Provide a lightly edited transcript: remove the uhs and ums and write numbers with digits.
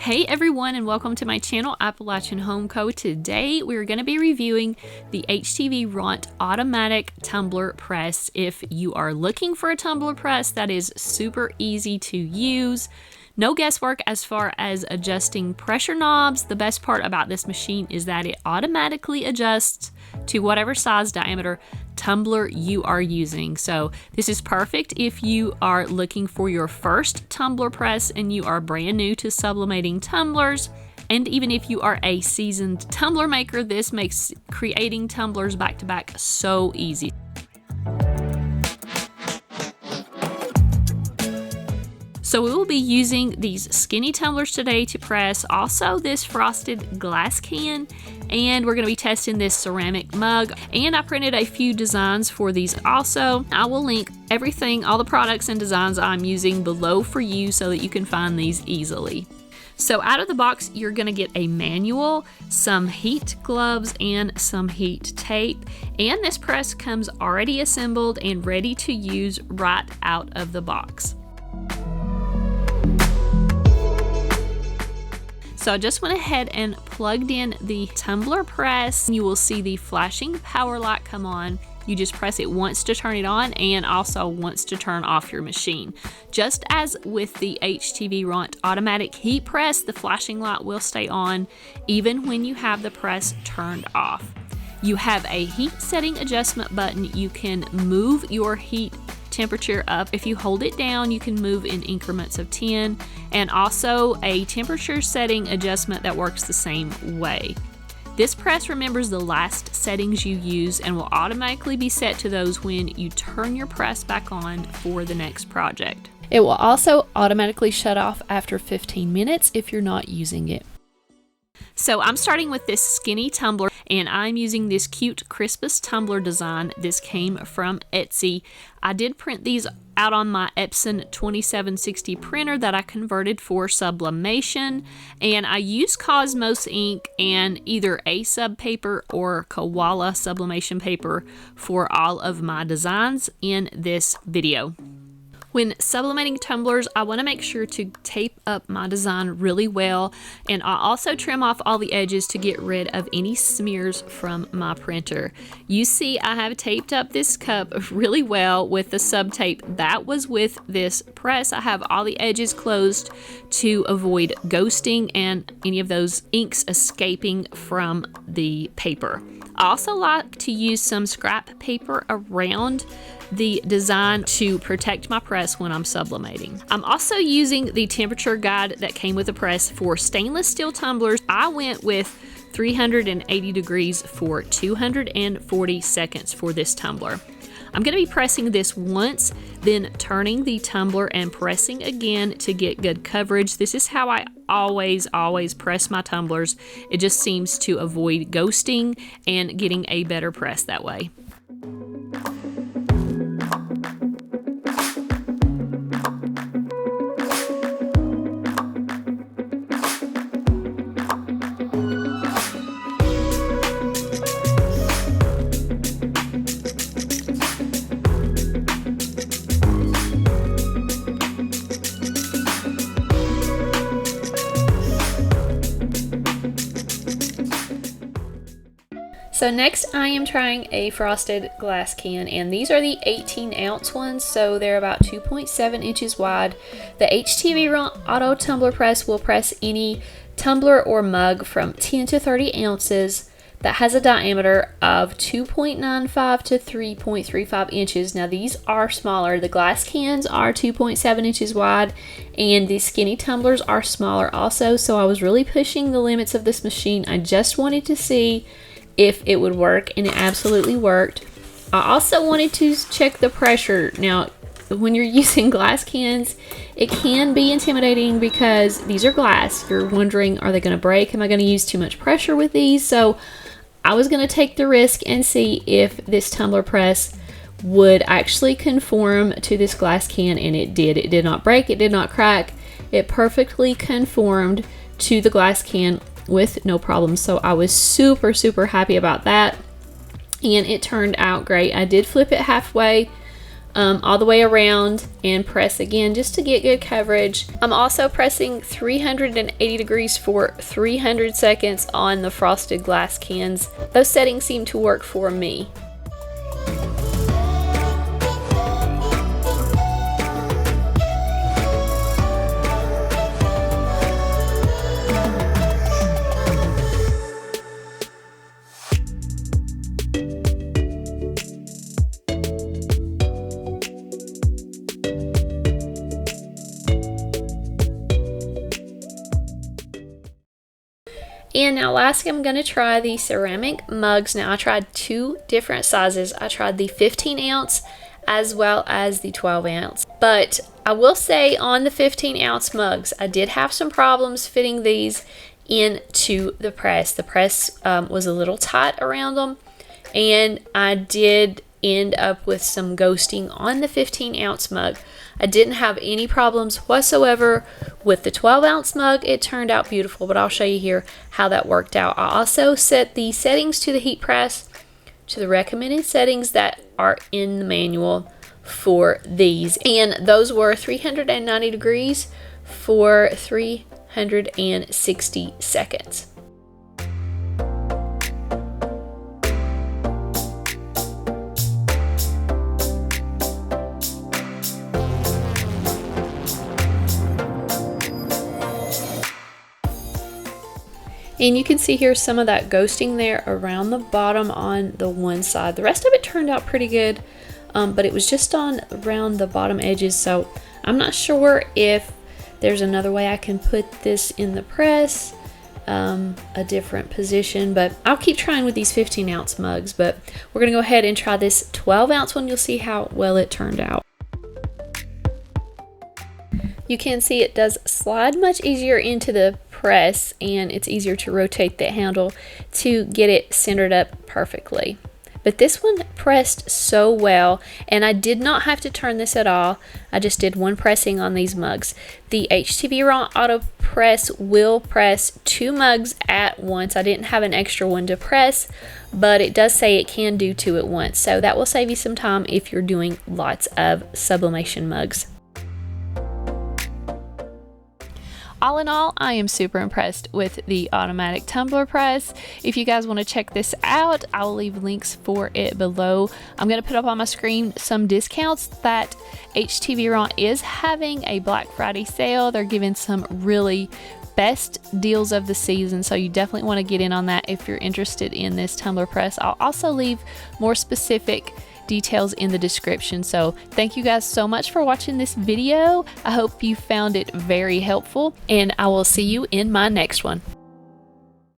Hey everyone, and welcome to my channel, Appalachian Home Co. Today we're going to be reviewing the HTVRONT Automatic Tumbler Press. If you are looking for a tumbler press that is super easy to use, no guesswork as far as adjusting pressure knobs. The best part about this machine is that it automatically adjusts to whatever size diameter tumbler you are using. So this is perfect if you are looking for your first tumbler press and you are brand new to sublimating tumblers. And even if you are a seasoned tumbler maker, this makes creating tumblers back to back so easy. So we will be using these skinny tumblers today to press, also this frosted glass can, and we're going to be testing this ceramic mug. And I printed a few designs for these also. I will link everything, all the products and designs I'm using below for you so that you can find these easily. So out of the box, you're going to get a manual, some heat gloves, and some heat tape. And this press comes already assembled and ready to use right out of the box. So I just went ahead and plugged in the tumbler press. You will see the flashing power light come on. You just press it once to turn it on and also once to turn off your machine. Just as with the HTVRONT automatic heat press, the flashing light will stay on even when you have the press turned off. You have a heat setting adjustment button. You can move your heat temperature up. If you hold it down, you can move in increments of 10, and also a temperature setting adjustment that works the same way. This press remembers the last settings you use and will automatically be set to those when you turn your press back on for the next project. It will also automatically shut off after 15 minutes if you're not using it. So I'm starting with this skinny tumbler, and I'm using this cute Crispus tumbler design. This came from Etsy. I did print these out on my Epson 2760 printer that I converted for sublimation, and I use Cosmos ink and either A-Sub paper or Koala sublimation paper for all of my designs in this video. When sublimating tumblers, I want to make sure to tape up my design really well, and I also trim off all the edges to get rid of any smears from my printer. You see, I have taped up this cup really well with the sub tape that was with this press. I have all the edges closed to avoid ghosting and any of those inks escaping from the paper. I also like to use some scrap paper around the design to protect my press when I'm sublimating. I'm also using the temperature guide that came with the press for stainless steel tumblers. I went with 380 degrees for 240 seconds for this tumbler. I'm going to be pressing this once, then turning the tumbler and pressing again to get good coverage. This is how I always press my tumblers. It just seems to avoid ghosting and getting a better press that way. So next I am trying a frosted glass can, and these are the 18-ounce ones, so they're about 2.7 inches wide. The HTVRONT Auto Tumbler Press will press any tumbler or mug from 10 to 30 ounces that has a diameter of 2.95 to 3.35 inches. Now these are smaller. The glass cans are 2.7 inches wide, and the skinny tumblers are smaller also, so I was really pushing the limits of this machine. I just wanted to see if it would work, and it absolutely worked. I also wanted to check the pressure. Now, when you're using glass cans, it can be intimidating because these are glass. You're wondering, are they going to break? Am I going to use too much pressure with these? So I was going to take the risk and see if this tumbler press would actually conform to this glass can, and it did. It did not break, it did not crack. It perfectly conformed to the glass can with no problem. So I was super happy about that, and it turned out great. I did flip it halfway all the way around and press again just to get good coverage. I'm also pressing 380 degrees for 300 seconds on the frosted glass cans. Those settings seem to work for me. And now lastly, I'm going to try the ceramic mugs. Now I tried 2 different sizes. I tried the 15 ounce as well as the 12 ounce. But I will say on the 15 ounce mugs, I did have some problems fitting these into the press. The press was a little tight around them, and I did end up with some ghosting on the 15 ounce mug. I didn't have any problems whatsoever with the 12 ounce mug. It turned out beautiful, but I'll show you here how that worked out. I also set the settings to the heat press to the recommended settings that are in the manual for these, and those were 390 degrees for 360 seconds. And you can see here some of that ghosting there around the bottom on the one side. The rest of it turned out pretty good, but it was just on around the bottom edges. So I'm not sure if there's another way I can put this in the press, a different position, but I'll keep trying with these 15 ounce mugs. But we're gonna go ahead and try this 12 ounce one. You'll see how well it turned out. You can see it does slide much easier into the press, and it's easier to rotate the handle to get it centered up perfectly. But this one pressed so well, and I did not have to turn this at all. I just did one pressing on these mugs. The HTVRONT Auto Press will press 2 mugs at once. I didn't have an extra one to press, but it does say it can do 2 at once, so that will save you some time if you're doing lots of sublimation mugs. All in all, I am super impressed with the automatic tumbler press. If you guys want to check this out, I'll leave links for it below. I'm going to put up on my screen some discounts that HTVRONT is having a Black Friday sale. They're giving some really best deals of the season, so you definitely want to get in on that if you're interested in this tumbler press. I'll also leave more specific details in the description. So thank you guys so much for watching this video. I hope you found it very helpful, and I will see you in my next one.